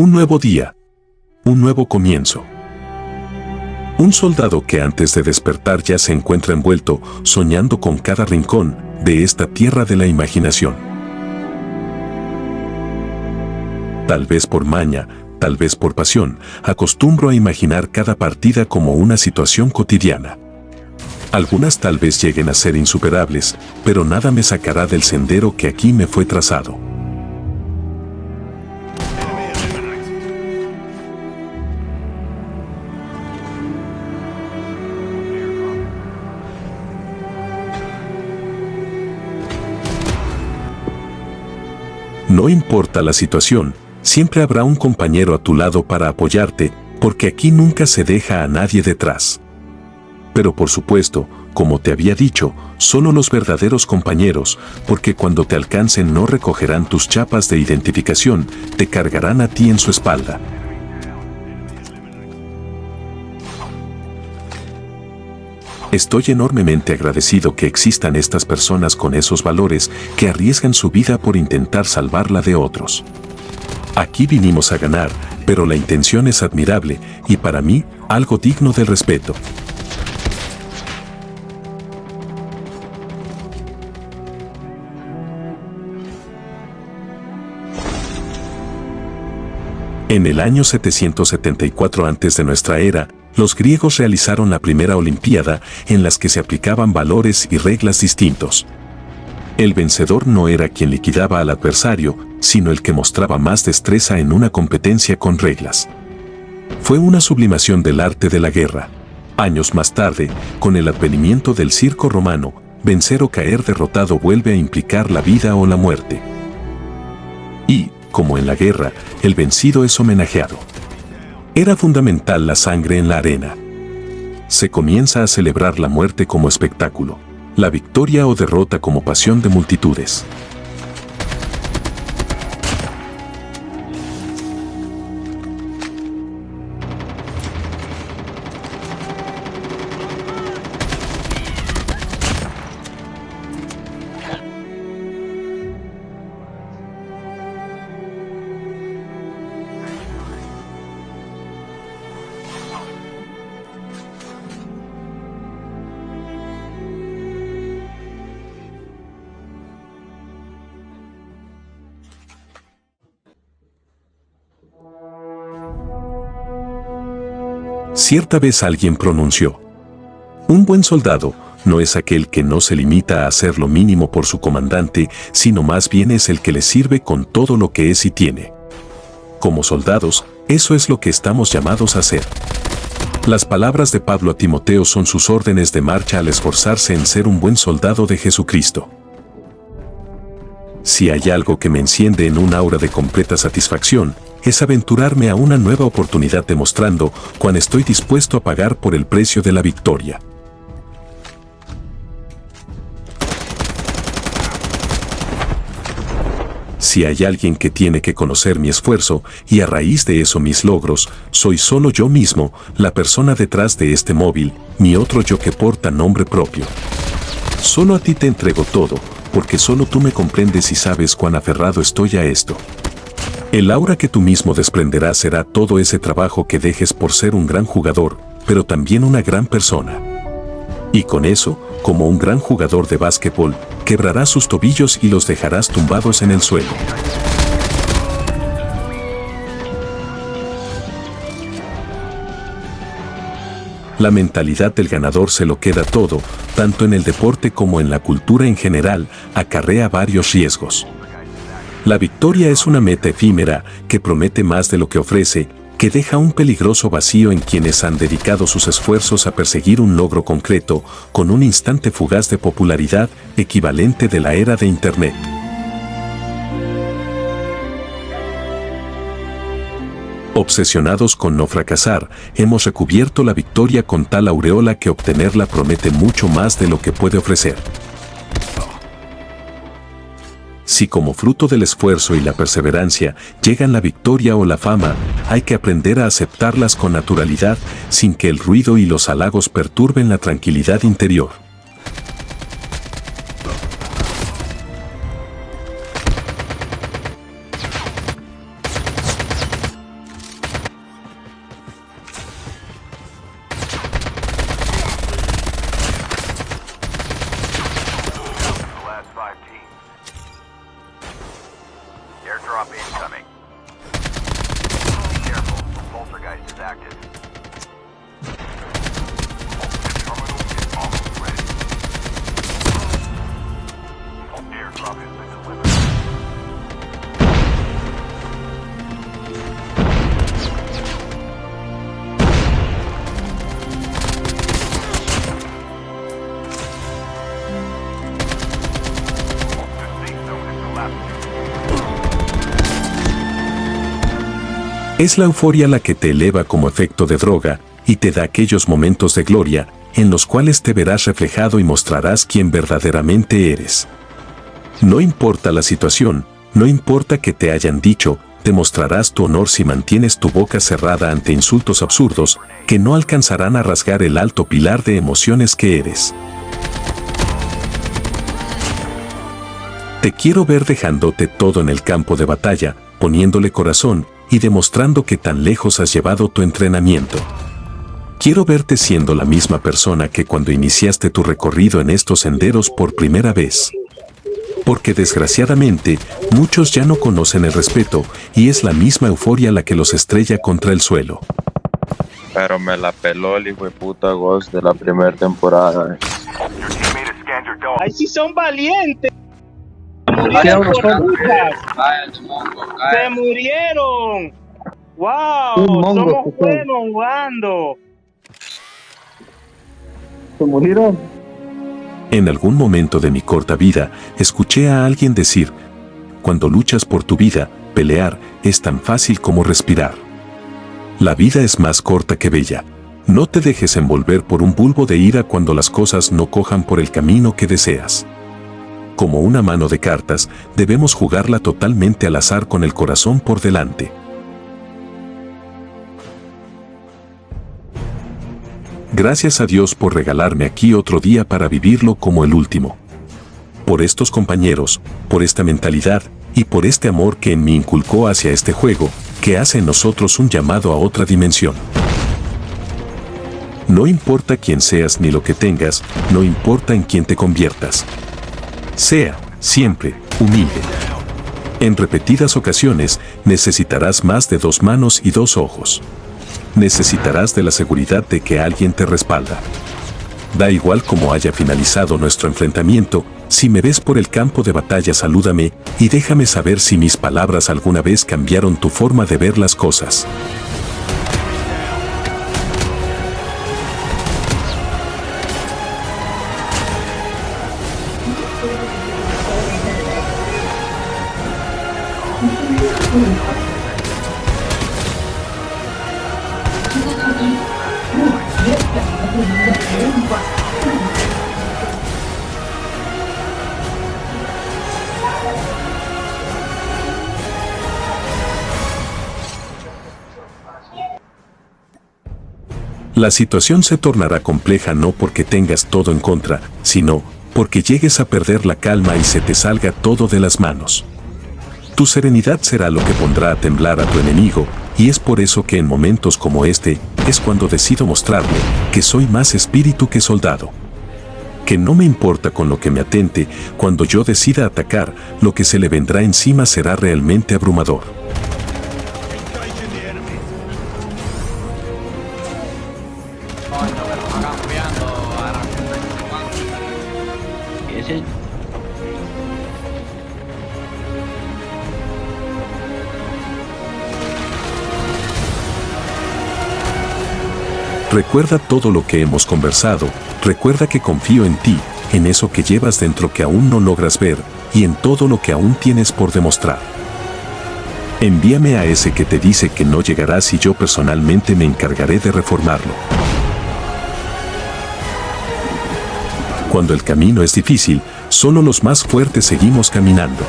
Un nuevo día, un nuevo comienzo. Un soldado que antes de despertar ya se encuentra envuelto, soñando con cada rincón de esta tierra de la imaginación. Tal vez por maña, tal vez por pasión, acostumbro a imaginar cada partida como una situación cotidiana. Algunas tal vez lleguen a ser insuperables, pero nada me sacará del sendero que aquí me fue trazado. No importa la situación, siempre habrá un compañero a tu lado para apoyarte, porque aquí nunca se deja a nadie detrás. Pero por supuesto, como te había dicho, solo los verdaderos compañeros, porque cuando te alcancen no recogerán tus chapas de identificación, te cargarán a ti en su espalda. Estoy enormemente agradecido que existan estas personas con esos valores que arriesgan su vida por intentar salvar la de otros. Aquí vinimos a ganar, pero la intención es admirable y para mí, algo digno del respeto. En el año 774 antes de nuestra era, los griegos realizaron la primera Olimpiada en las que se aplicaban valores y reglas distintos. El vencedor no era quien liquidaba al adversario, sino el que mostraba más destreza en una competencia con reglas. Fue una sublimación del arte de la guerra. Años más tarde, con el advenimiento del circo romano, vencer o caer derrotado vuelve a implicar la vida o la muerte. Y, como en la guerra, el vencido es homenajeado. Era fundamental la sangre en la arena. Se comienza a celebrar la muerte como espectáculo, la victoria o derrota como pasión de multitudes. Cierta vez alguien pronunció: un buen soldado no es aquel que no se limita a hacer lo mínimo por su comandante, sino más bien es el que le sirve con todo lo que es y tiene. Como soldados, eso es lo que estamos llamados a hacer. Las palabras de Pablo a Timoteo son sus órdenes de marcha al esforzarse en ser un buen soldado de Jesucristo. Si hay algo que me enciende en un aura de completa satisfacción, es aventurarme a una nueva oportunidad demostrando cuán estoy dispuesto a pagar por el precio de la victoria. Si hay alguien que tiene que conocer mi esfuerzo y a raíz de eso mis logros, soy solo yo mismo, la persona detrás de este móvil, mi otro yo que porta nombre propio. Solo a ti te entrego todo, porque solo tú me comprendes y sabes cuán aferrado estoy a esto. El aura que tú mismo desprenderás será todo ese trabajo que dejes por ser un gran jugador, pero también una gran persona. Y con eso, como un gran jugador de básquetbol, quebrarás sus tobillos y los dejarás tumbados en el suelo. La mentalidad del ganador se lo queda todo, tanto en el deporte como en la cultura en general, acarrea varios riesgos. La victoria es una meta efímera que promete más de lo que ofrece, que deja un peligroso vacío en quienes han dedicado sus esfuerzos a perseguir un logro concreto, con un instante fugaz de popularidad equivalente de la era de Internet. Obsesionados con no fracasar, hemos recubierto la victoria con tal aureola que obtenerla promete mucho más de lo que puede ofrecer. Si como fruto del esfuerzo y la perseverancia llegan la victoria o la fama, hay que aprender a aceptarlas con naturalidad, sin que el ruido y los halagos perturben la tranquilidad interior. Es la euforia la que te eleva como efecto de droga y te da aquellos momentos de gloria en los cuales te verás reflejado y mostrarás quién verdaderamente eres. No importa la situación, no importa que te hayan dicho, demostrarás tu honor si mantienes tu boca cerrada ante insultos absurdos que no alcanzarán a rasgar el alto pilar de emociones que eres. Te quiero ver dejándote todo en el campo de batalla, poniéndole corazón y demostrando que tan lejos has llevado tu entrenamiento. Quiero verte siendo la misma persona que cuando iniciaste tu recorrido en estos senderos por primera vez. Porque desgraciadamente, muchos ya no conocen el respeto y es la misma euforia la que los estrella contra el suelo. Pero me la peló el hijo de puta Ghost de la primera temporada. ¡Ay, sí son valientes! ¡Se murieron por putas! ¡Se murieron! ¡Wow! ¡Somos buenos jugando! ¿Se murieron? En algún momento de mi corta vida, escuché a alguien decir, cuando luchas por tu vida, pelear es tan fácil como respirar. La vida es más corta que bella. No te dejes envolver por un bulbo de ira cuando las cosas no cojan por el camino que deseas. Como una mano de cartas, debemos jugarla totalmente al azar con el corazón por delante. Gracias a Dios por regalarme aquí otro día para vivirlo como el último. Por estos compañeros, por esta mentalidad y por este amor que en mí inculcó hacia este juego, que hace en nosotros un llamado a otra dimensión. No importa quién seas ni lo que tengas, no importa en quién te conviertas. Sea, siempre, humilde. En repetidas ocasiones, necesitarás más de 2 manos y 2 ojos. Necesitarás de la seguridad de que alguien te respalda. Da igual cómo haya finalizado nuestro enfrentamiento, si me ves por el campo de batalla salúdame y déjame saber si mis palabras alguna vez cambiaron tu forma de ver las cosas. La situación se tornará compleja no porque tengas todo en contra, sino porque llegues a perder la calma y se te salga todo de las manos. Tu serenidad será lo que pondrá a temblar a tu enemigo, y es por eso que en momentos como este, es cuando decido mostrarle que soy más espíritu que soldado. Que no me importa con lo que me atente, cuando yo decida atacar, lo que se le vendrá encima será realmente abrumador. Recuerda todo lo que hemos conversado, recuerda que confío en ti, en eso que llevas dentro que aún no logras ver, y en todo lo que aún tienes por demostrar. Envíame a ese que te dice que no llegarás y yo personalmente me encargaré de reformarlo. Cuando el camino es difícil, solo los más fuertes seguimos caminando.